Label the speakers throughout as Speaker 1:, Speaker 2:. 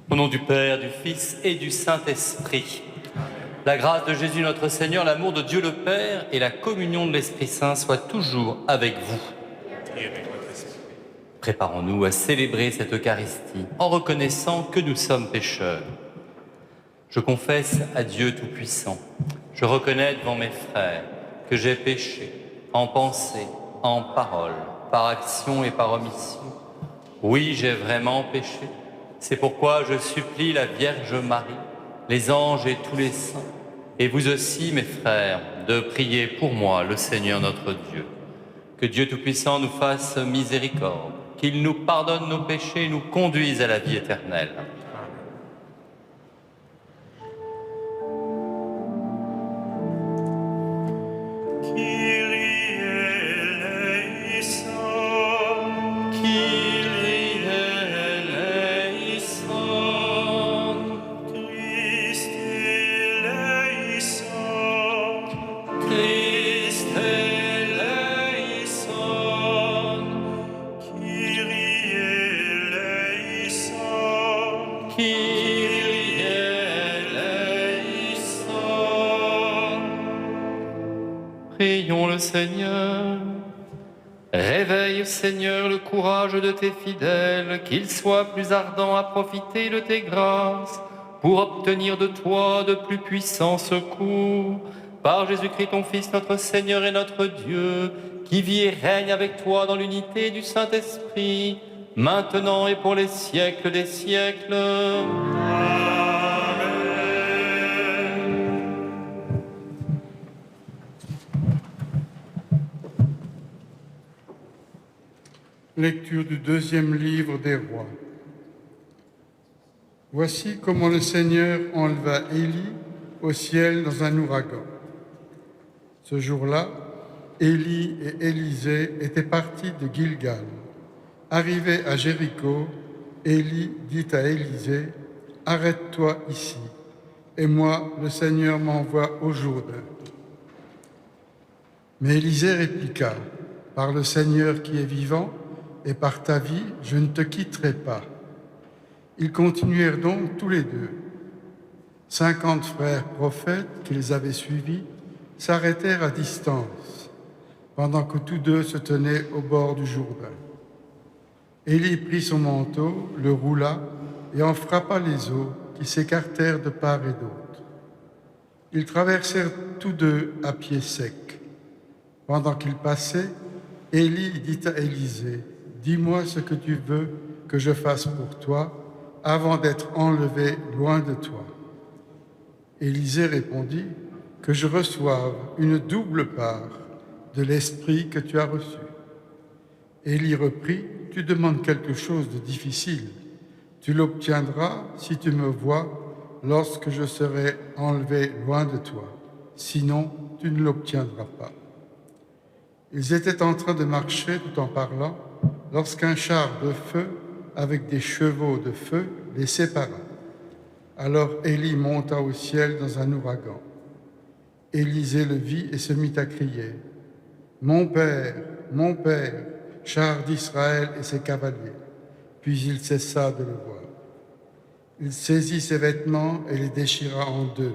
Speaker 1: Au nom du Père, du Fils et du Saint-Esprit, la grâce de Jésus notre Seigneur, l'amour de Dieu le Père et la communion de l'Esprit Saint soient toujours avec vous.
Speaker 2: Et avec votre esprit.
Speaker 1: Préparons-nous à célébrer cette Eucharistie en reconnaissant que nous sommes pécheurs. Je confesse à Dieu Tout-Puissant, je reconnais devant mes frères que j'ai péché en pensée, en parole, par action et par omission. Oui, j'ai vraiment péché. C'est pourquoi je supplie la Vierge Marie, les anges et tous les saints, et vous aussi, mes frères, de prier pour moi, le Seigneur notre Dieu. Que Dieu Tout-Puissant nous fasse miséricorde, qu'il nous pardonne nos péchés et nous conduise à la vie éternelle. Prions le Seigneur. Réveille, Seigneur, le courage de tes fidèles, qu'ils soient plus ardents à profiter de tes grâces, pour obtenir de toi de plus puissants secours. Par Jésus-Christ, ton Fils, notre Seigneur et notre Dieu, qui vit et règne avec toi dans l'unité du Saint-Esprit, maintenant et pour les siècles des siècles.
Speaker 3: Lecture du deuxième livre des rois. Voici comment le Seigneur enleva Élie au ciel dans un ouragan. Ce jour-là, Élie et Élisée étaient partis de Gilgal. Arrivés à Jéricho, Élie dit à Élisée, « Arrête-toi ici, et moi, le Seigneur m'envoie au Jourdain. » Mais Élisée répliqua, « Par le Seigneur qui est vivant, et par ta vie, je ne te quitterai pas. » Ils continuèrent donc tous les deux. 50 frères prophètes qu'ils avaient suivis s'arrêtèrent à distance, pendant que tous deux se tenaient au bord du Jourdain. Élie prit son manteau, le roula et en frappa les eaux qui s'écartèrent de part et d'autre. Ils traversèrent tous deux à pied sec. Pendant qu'ils passaient, Élie dit à Élisée, « Dis-moi ce que tu veux que je fasse pour toi avant d'être enlevé loin de toi. » Élisée répondit, « Que je reçoive une double part de l'esprit que tu as reçu. » Élie reprit, « Tu demandes quelque chose de difficile. Tu l'obtiendras si tu me vois lorsque je serai enlevé loin de toi. Sinon, tu ne l'obtiendras pas. » Ils étaient en train de marcher tout en parlant, lorsqu'un char de feu avec des chevaux de feu les sépara. Alors Élie monta au ciel dans un ouragan. Élisée le vit et se mit à crier, « Mon Père, char d'Israël et ses cavaliers. » Puis il cessa de le voir. Il saisit ses vêtements et les déchira en deux.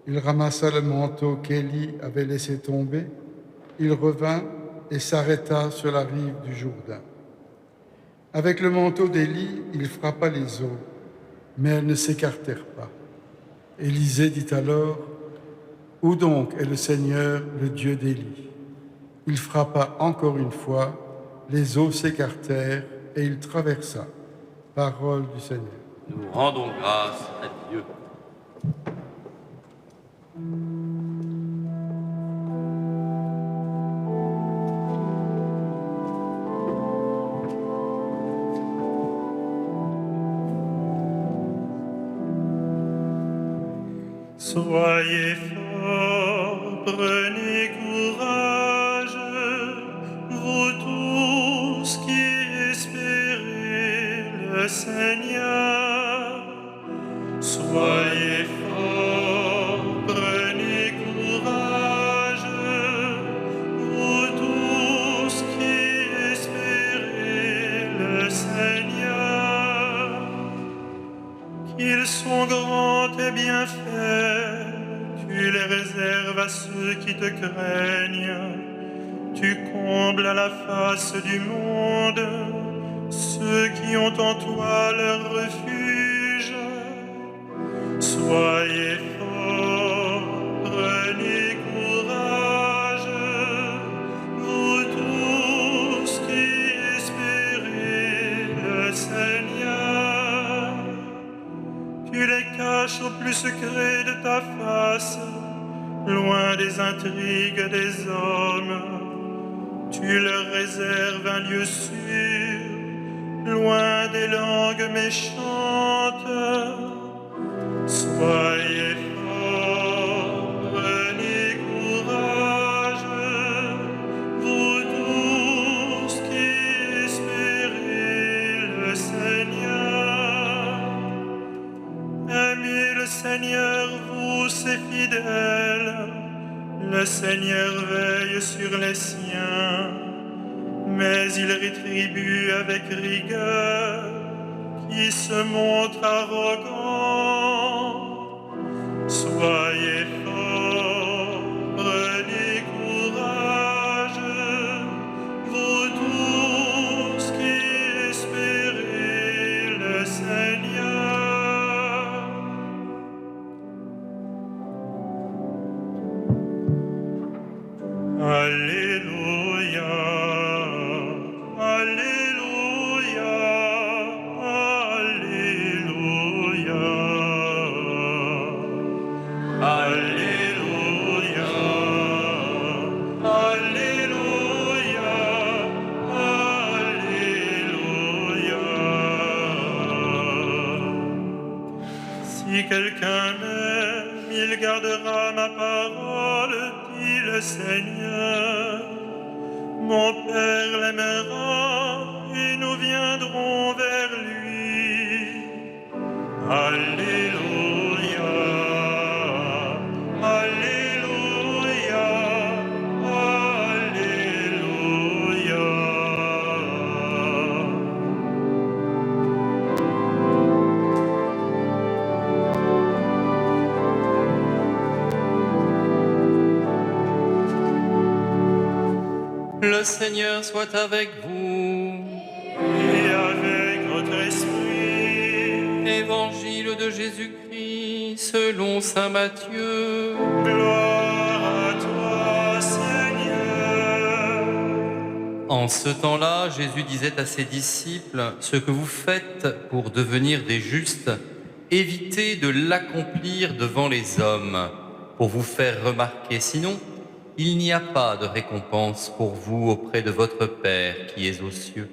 Speaker 3: Il ramassa le manteau qu'Élie avait laissé tomber. Il revint et s'arrêta sur la rive du Jourdain. Avec le manteau d'Élie, il frappa les eaux, mais elles ne s'écartèrent pas. Élisée dit alors, « Où donc est le Seigneur, le Dieu d'Élie ?» Il frappa encore une fois, les eaux s'écartèrent et il traversa. Parole du Seigneur.
Speaker 1: Nous rendons grâce à Dieu.
Speaker 2: Soyez forts, prenez courage, vous tous qui espérez le Seigneur. Soyez forts, prenez courage, vous tous qui espérez le Seigneur. Qu'ils sont grands et bien faits, tu les réserves à ceux qui te craignent. Tu combles à la face du monde ceux qui ont en toi leur refuge. Soyez forts, prenez courage, vous tous qui espérez le Seigneur. Tu les caches au plus secret de ta face, loin des intrigues des hommes. Tu leur réserves un lieu sûr, loin des langues méchantes. Soyez forts, prenez courage, vous tous qui espérez le Seigneur. Aimez le Seigneur, vous ses fidèles. Le Seigneur veille sur les siens, mais il rétribue avec rigueur qui se montre arrogant. Soyez forts, prenez courage, vous tous qui espérez le Seigneur. Alléluia, Alléluia, Alléluia, Alléluia, Alléluia, Alléluia. Si quelqu'un m'aime, il gardera ma parole, dit le Seigneur. Mon Père l'aimera et nous viendrons vers lui. Alléluia, Alléluia, Alléluia.
Speaker 1: Le Seigneur soit avec vous.
Speaker 2: Et avec votre esprit.
Speaker 1: Évangile de Jésus-Christ selon saint Matthieu.
Speaker 2: Gloire à toi, Seigneur.
Speaker 1: En ce temps-là, Jésus disait à ses disciples, « Ce que vous faites pour devenir des justes, évitez de l'accomplir devant les hommes, pour vous faire remarquer. Sinon, il n'y a pas de récompense pour vous auprès de votre Père qui est aux cieux.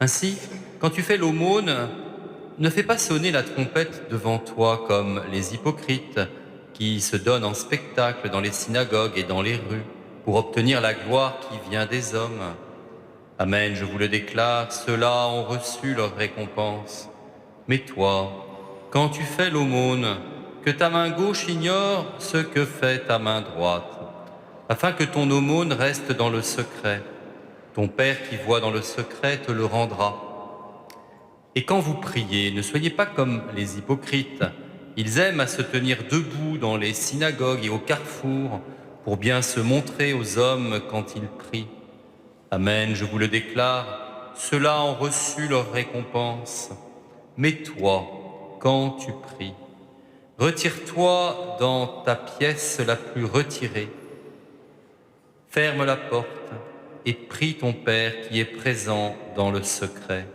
Speaker 1: Ainsi, quand tu fais l'aumône, ne fais pas sonner la trompette devant toi comme les hypocrites qui se donnent en spectacle dans les synagogues et dans les rues pour obtenir la gloire qui vient des hommes. Amen, je vous le déclare, ceux-là ont reçu leur récompense. Mais toi, quand tu fais l'aumône, que ta main gauche ignore ce que fait ta main droite, afin que ton aumône reste dans le secret. Ton Père qui voit dans le secret te le rendra. Et quand vous priez, ne soyez pas comme les hypocrites. Ils aiment à se tenir debout dans les synagogues et au carrefour pour bien se montrer aux hommes quand ils prient. Amen, je vous le déclare, ceux-là ont reçu leur récompense. Mais toi, quand tu pries, retire-toi dans ta pièce la plus retirée. Ferme la porte et prie ton Père qui est présent dans le secret.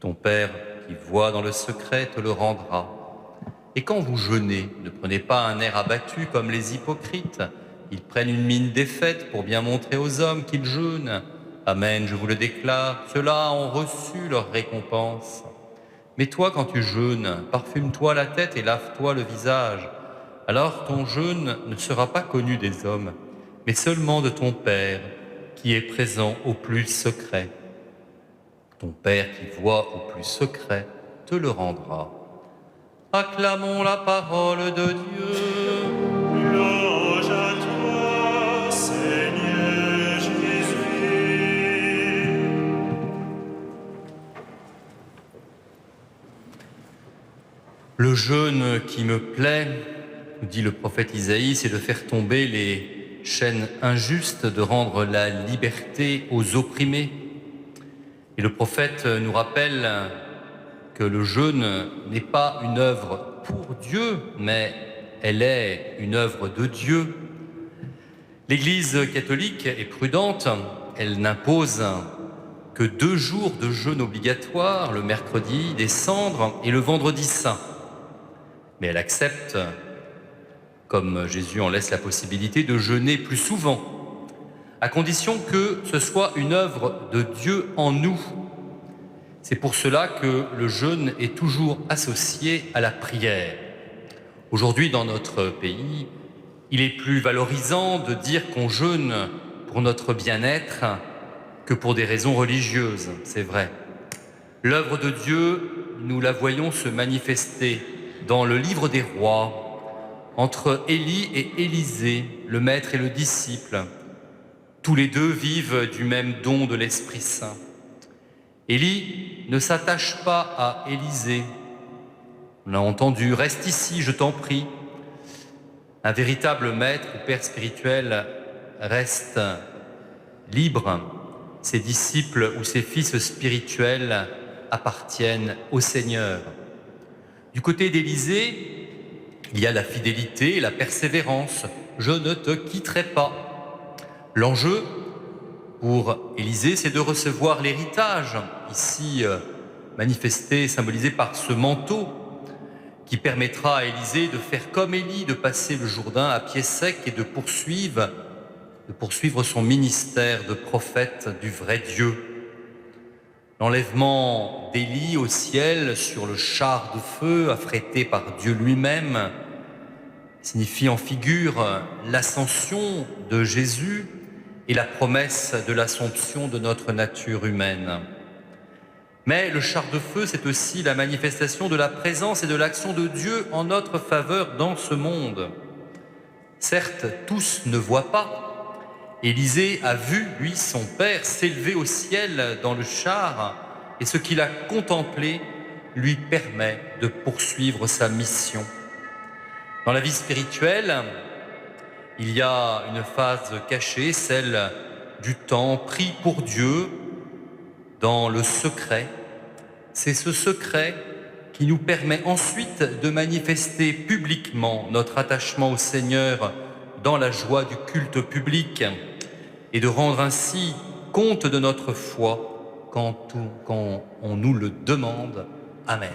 Speaker 1: Ton Père qui voit dans le secret te le rendra. Et quand vous jeûnez, ne prenez pas un air abattu comme les hypocrites. Ils prennent une mine défaite pour bien montrer aux hommes qu'ils jeûnent. Amen, je vous le déclare, ceux-là ont reçu leur récompense. Mais toi, quand tu jeûnes, parfume-toi la tête et lave-toi le visage. Alors ton jeûne ne sera pas connu des hommes, mais seulement de ton Père qui est présent au plus secret. Ton Père qui voit au plus secret te le rendra. Acclamons la parole de Dieu.
Speaker 2: Louange à toi, Seigneur Jésus.
Speaker 1: Le jeûne qui me plaît, dit le prophète Isaïe, c'est de faire tomber les chaînes injustes, de rendre la liberté aux opprimés. Et le prophète nous rappelle que le jeûne n'est pas une œuvre pour Dieu, mais elle est une œuvre de Dieu. L'Église catholique est prudente, elle n'impose que 2 jours de jeûne obligatoire, le mercredi des cendres et le vendredi saint. Mais elle accepte, comme Jésus en laisse la possibilité, de jeûner plus souvent, à condition que ce soit une œuvre de Dieu en nous. C'est pour cela que le jeûne est toujours associé à la prière. Aujourd'hui, dans notre pays, il est plus valorisant de dire qu'on jeûne pour notre bien-être que pour des raisons religieuses, c'est vrai. L'œuvre de Dieu, nous la voyons se manifester dans le livre des rois, entre Élie et Élisée, le maître et le disciple. Tous les deux vivent du même don de l'Esprit Saint. Élie ne s'attache pas à Élisée. On l'a entendu, reste ici, je t'en prie. Un véritable maître ou père spirituel reste libre. Ses disciples ou ses fils spirituels appartiennent au Seigneur. Du côté d'Élisée, il y a la fidélité et la persévérance. Je ne te quitterai pas. L'enjeu pour Élisée, c'est de recevoir l'héritage, ici manifesté, symbolisé par ce manteau, qui permettra à Élisée de faire comme Élie, de passer le Jourdain à pied sec et de poursuivre son ministère de prophète du vrai Dieu. L'enlèvement d'Élie au ciel sur le char de feu affrété par Dieu lui-même signifie en figure l'ascension de Jésus et la promesse de l'assomption de notre nature humaine. Mais le char de feu, c'est aussi la manifestation de la présence et de l'action de Dieu en notre faveur dans ce monde. Certes, tous ne voient pas. Élisée a vu, lui, son père, s'élever au ciel dans le char, et ce qu'il a contemplé lui permet de poursuivre sa mission. Dans la vie spirituelle, il y a une phase cachée, celle du temps pris pour Dieu dans le secret. C'est ce secret qui nous permet ensuite de manifester publiquement notre attachement au Seigneur dans la joie du culte public et de rendre ainsi compte de notre foi quand on nous le demande. Amen.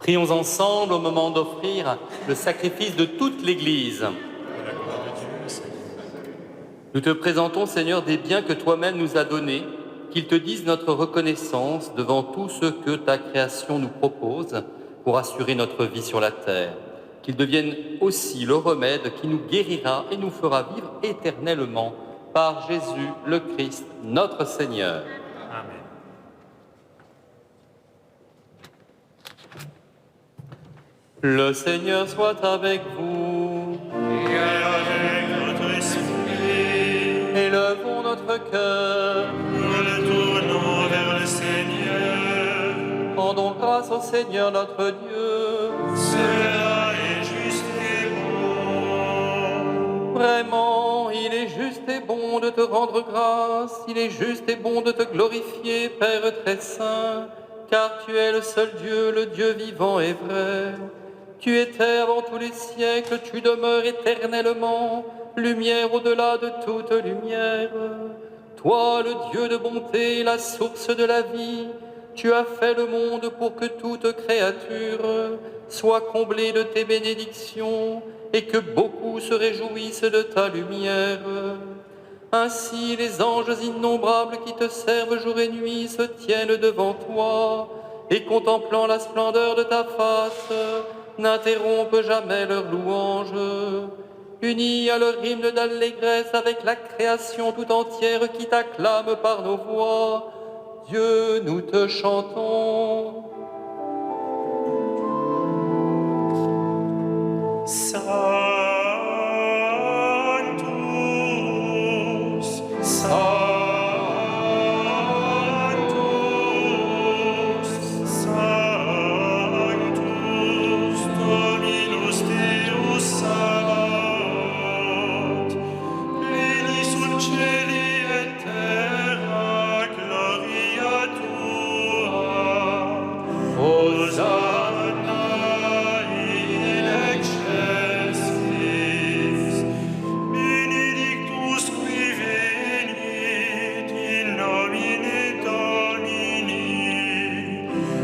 Speaker 1: Prions ensemble au moment d'offrir le sacrifice de toute l'Église. Nous te présentons, Seigneur, des biens que toi-même nous as donnés, qu'ils te disent notre reconnaissance devant tout ce que ta création nous propose pour assurer notre vie sur la terre. Qu'ils deviennent aussi le remède qui nous guérira et nous fera vivre éternellement par Jésus le Christ, notre Seigneur.
Speaker 2: Amen.
Speaker 1: Le Seigneur soit avec vous.
Speaker 2: Et avec notre esprit,
Speaker 1: Élevons notre cœur.
Speaker 2: nous le tournons vers le Seigneur.
Speaker 1: Rendons grâce au Seigneur notre Dieu.
Speaker 2: Cela est juste et bon.
Speaker 1: Vraiment, il est juste et bon de te rendre grâce. Il est juste et bon de te glorifier, Père très saint, car tu es le seul Dieu, le Dieu vivant et vrai. Tu étais avant tous les siècles, tu demeures éternellement, lumière au-delà de toute lumière. Toi, le Dieu de bonté, la source de la vie, tu as fait le monde pour que toute créature soit comblée de tes bénédictions et que beaucoup se réjouissent de ta lumière. Ainsi, les anges innombrables qui te servent jour et nuit se tiennent devant toi et contemplant la splendeur de ta face, n'interrompent jamais leur louange. Unis à leur hymne d'allégresse avec la création tout entière qui t'acclame par nos voix, Dieu, nous te chantons.
Speaker 2: Sanctus, Sanctus, Sanctus, Dominus Deus Sabaoth, pleni sunt cieli et terra, gloria tua. Hosanna in excelsis, benedictus qui venit in nomine Domini.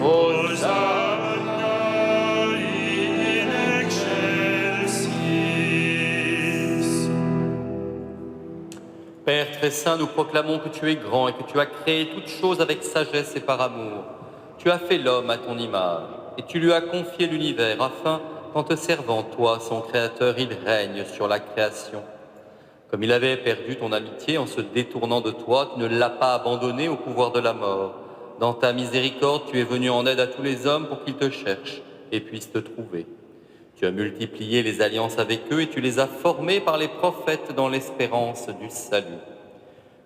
Speaker 2: Hosanna in excelsis.
Speaker 1: Père très saint, nous proclamons que tu es grand et que tu as créé toutes choses avec sagesse et par amour. Tu as fait l'homme à ton image et tu lui as confié l'univers afin qu'en te servant, toi, son créateur, il règne sur la création. Comme il avait perdu ton amitié en se détournant de toi, tu ne l'as pas abandonné au pouvoir de la mort. Dans ta miséricorde, tu es venu en aide à tous les hommes pour qu'ils te cherchent et puissent te trouver. Tu as multiplié les alliances avec eux et tu les as formés par les prophètes dans l'espérance du salut.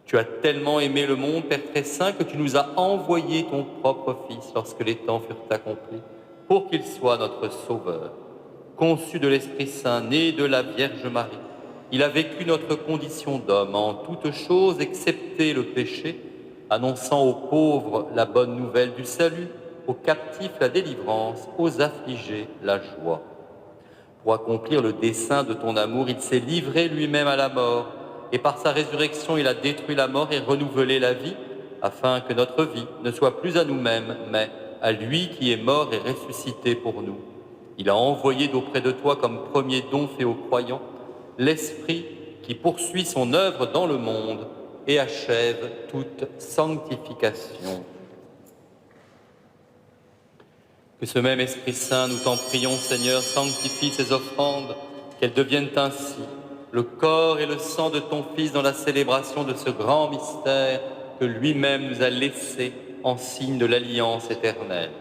Speaker 1: Tu as tellement aimé le monde, Père très saint, que tu nous as envoyé ton propre Fils lorsque les temps furent accomplis, pour qu'il soit notre Sauveur. Conçu de l'Esprit Saint, né de la Vierge Marie, il a vécu notre condition d'homme en toutes choses, excepté le péché, annonçant aux pauvres la bonne nouvelle du salut, aux captifs la délivrance, aux affligés la joie. Pour accomplir le dessein de ton amour, il s'est livré lui-même à la mort, et par sa résurrection, il a détruit la mort et renouvelé la vie, afin que notre vie ne soit plus à nous-mêmes, mais à lui qui est mort et ressuscité pour nous. Il a envoyé d'auprès de toi comme premier don fait aux croyants, l'Esprit qui poursuit son œuvre dans le monde et achève toute sanctification. Que ce même Esprit Saint, nous t'en prions, Seigneur, sanctifie ces offrandes, qu'elles deviennent ainsi le corps et le sang de ton Fils dans la célébration de ce grand mystère que lui-même nous a laissé en signe de l'alliance éternelle.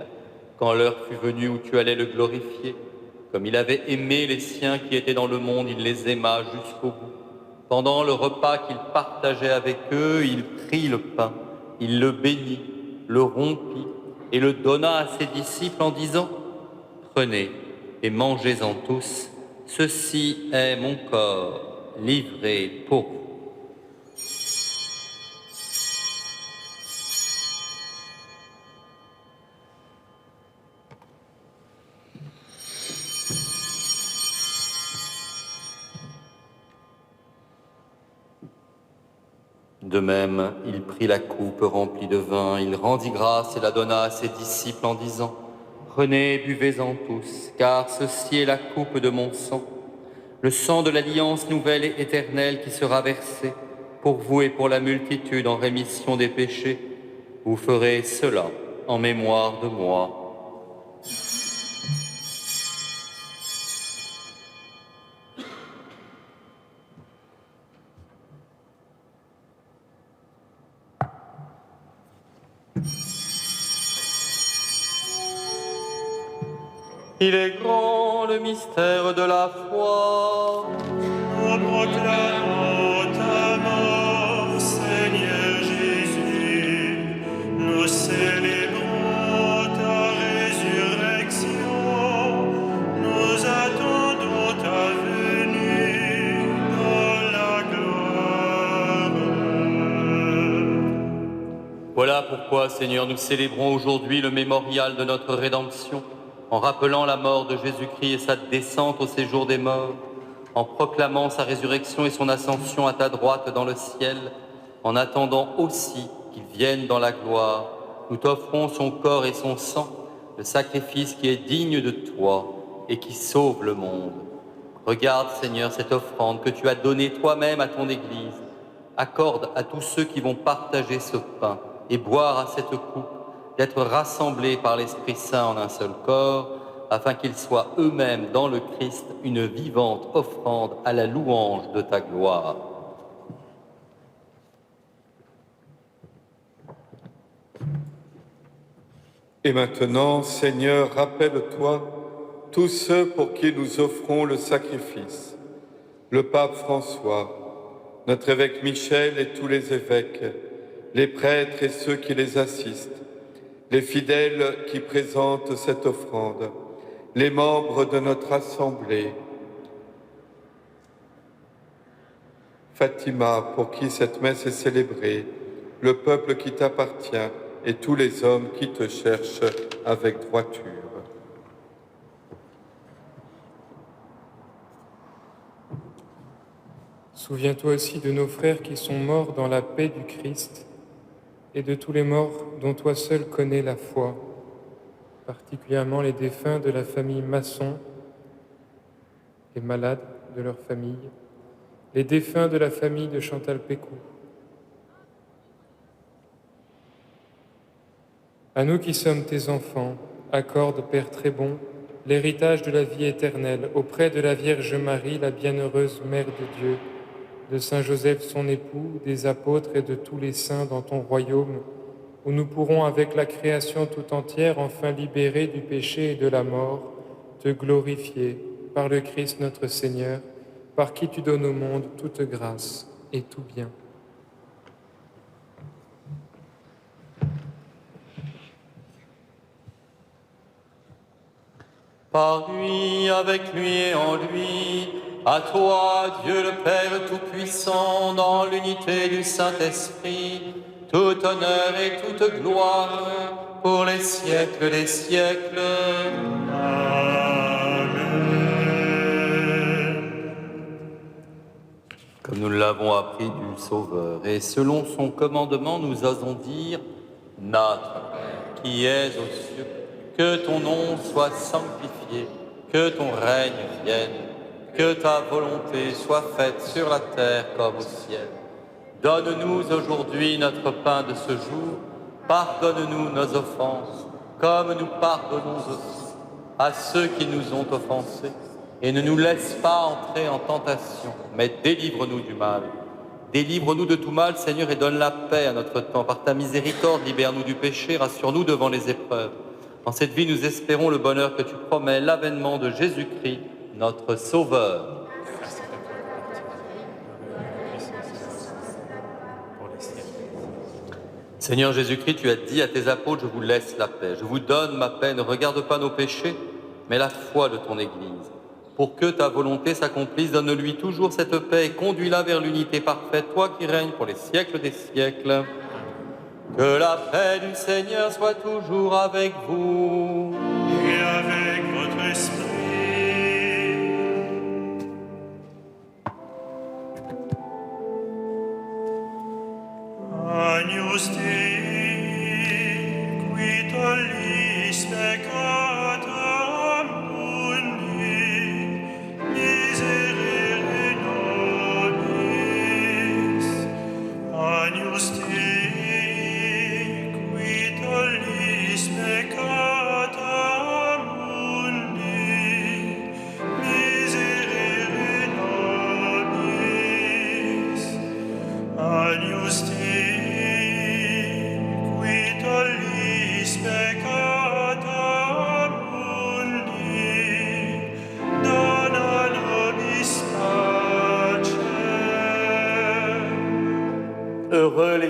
Speaker 1: Quand l'heure fut venue où tu allais le glorifier, comme il avait aimé les siens qui étaient dans le monde, il les aima jusqu'au bout. Pendant le repas qu'il partageait avec eux, il prit le pain, il le bénit, le rompit et le donna à ses disciples en disant « Prenez et mangez-en tous, ceci est mon corps livré pour vous. » De même, il prit la coupe remplie de vin, il rendit grâce et la donna à ses disciples en disant « Prenez et buvez-en tous, car ceci est la coupe de mon sang, le sang de l'alliance nouvelle et éternelle qui sera versé pour vous et pour la multitude en rémission des péchés. Vous ferez cela en mémoire de moi. Il est grand le mystère de la foi.
Speaker 2: Nous proclamons ta mort, Seigneur Jésus. Nous célébrons ta résurrection. Nous attendons ta venue dans la gloire.
Speaker 1: Voilà pourquoi, Seigneur, nous célébrons aujourd'hui le mémorial de notre rédemption, en rappelant la mort de Jésus-Christ et sa descente au séjour des morts, en proclamant sa résurrection et son ascension à ta droite dans le ciel, en attendant aussi qu'il vienne dans la gloire. Nous t'offrons son corps et son sang, le sacrifice qui est digne de toi et qui sauve le monde. Regarde, Seigneur, cette offrande que tu as donnée toi-même à ton Église. Accorde à tous ceux qui vont partager ce pain et boire à cette coupe d'être rassemblés par l'Esprit Saint en un seul corps, afin qu'ils soient eux-mêmes dans le Christ une vivante offrande à la louange de ta gloire.
Speaker 4: Et maintenant, Seigneur, rappelle-toi tous ceux pour qui nous offrons le sacrifice. Le pape François, notre évêque Michel et tous les évêques, les prêtres et ceux qui les assistent, les fidèles qui présentent cette offrande, les membres de notre assemblée, Fatima, pour qui cette messe est célébrée, le peuple qui t'appartient et tous les hommes qui te cherchent avec droiture.
Speaker 5: Souviens-toi aussi de nos frères qui sont morts dans la paix du Christ et de tous les morts dont toi seul connais la foi, particulièrement les défunts de la famille Masson, les malades de leur famille, les défunts de la famille de Chantal Pécou. À nous qui sommes tes enfants, accorde, Père très bon, l'héritage de la vie éternelle auprès de la Vierge Marie, la bienheureuse Mère de Dieu, de Saint Joseph son époux, des apôtres et de tous les saints dans ton royaume, où nous pourrons avec la création tout entière, enfin libérés du péché et de la mort, te glorifier par le Christ notre Seigneur, par qui tu donnes au monde toute grâce et tout bien.
Speaker 1: Par lui, avec lui et en lui, à toi, Dieu le Père Tout-Puissant, dans l'unité du Saint-Esprit, tout honneur et toute gloire pour les siècles des siècles. Comme nous l'avons appris du Sauveur, et selon son commandement, nous osons dire « Notre Père, qui es aux cieux, que ton nom soit sanctifié, que ton règne vienne, que ta volonté soit faite sur la terre comme au ciel. Donne-nous aujourd'hui notre pain de ce jour, pardonne-nous nos offenses, comme nous pardonnons aussi à ceux qui nous ont offensés. Et ne nous laisse pas entrer en tentation, mais délivre-nous du mal. Délivre-nous de tout mal, Seigneur, et donne la paix à notre temps. Par ta miséricorde, libère-nous du péché, rassure-nous devant les épreuves. En cette vie, nous espérons le bonheur que tu promets, l'avènement de Jésus-Christ, notre Sauveur. Seigneur Jésus-Christ, tu as dit à tes apôtres, je vous laisse la paix, je vous donne ma paix, ne regarde pas nos péchés, mais la foi de ton Église. Pour que ta volonté s'accomplisse, donne-lui toujours cette paix et conduis-la vers l'unité parfaite, toi qui règnes pour les siècles des siècles. Que la paix du Seigneur soit toujours avec vous.
Speaker 2: Et avec votre esprit. Agnus Dei, qui tollis peccata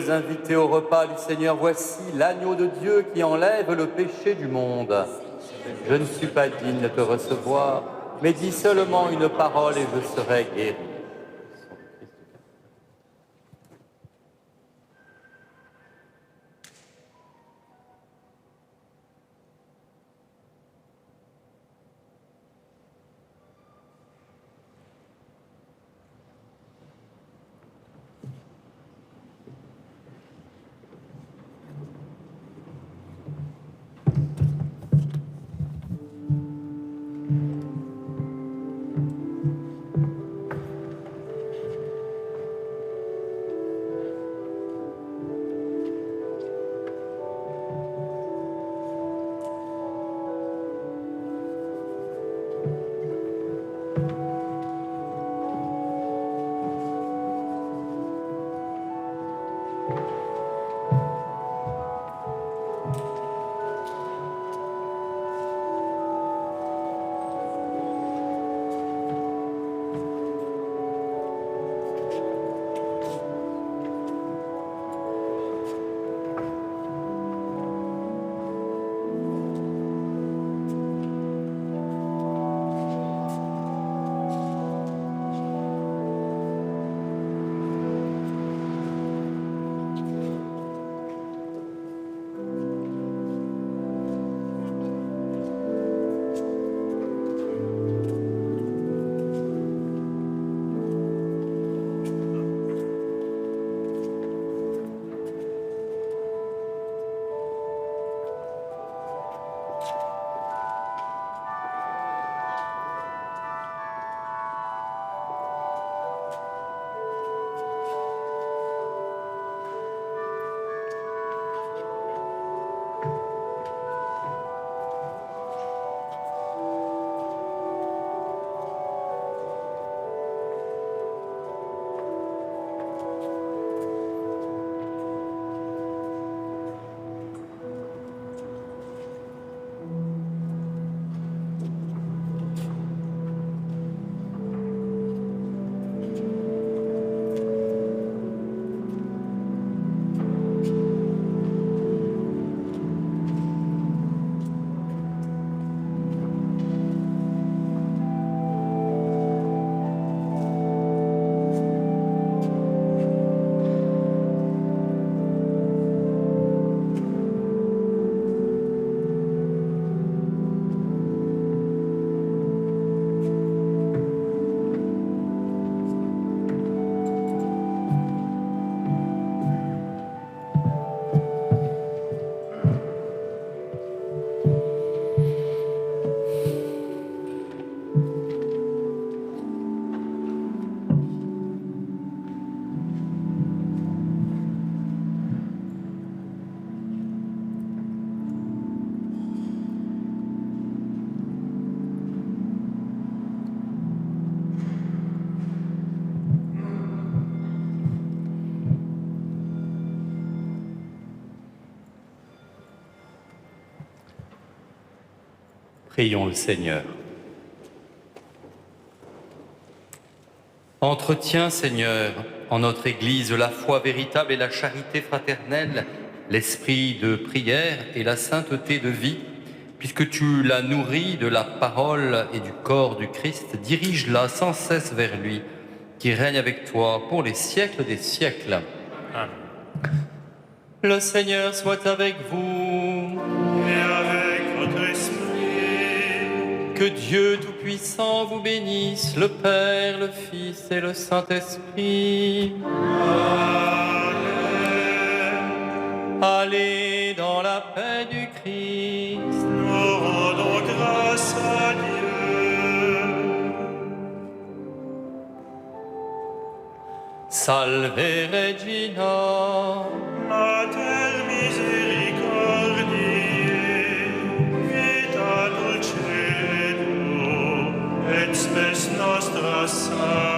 Speaker 1: bienheureux invités au repas du Seigneur, voici l'agneau de Dieu qui enlève le péché du monde. Je ne suis pas digne de te recevoir, mais dis seulement une parole et je serai guéri. Prions le Seigneur. Entretiens, Seigneur, en notre Église la foi véritable et la charité fraternelle, l'esprit de prière et la sainteté de vie, puisque tu l'as nourrie de la parole et du corps du Christ, dirige-la sans cesse vers lui, qui règne avec toi pour les siècles des siècles. Amen. Le Seigneur soit avec vous.
Speaker 2: Et avec votre esprit.
Speaker 1: Que Dieu Tout-Puissant vous bénisse, le Père, le Fils et le Saint-Esprit.
Speaker 2: Amen.
Speaker 1: Allez dans la paix du Christ.
Speaker 2: Nous rendons grâce à Dieu.
Speaker 1: Salve Regina.
Speaker 2: Mater misericordiae, vita dulcedo, et spes nostra salve.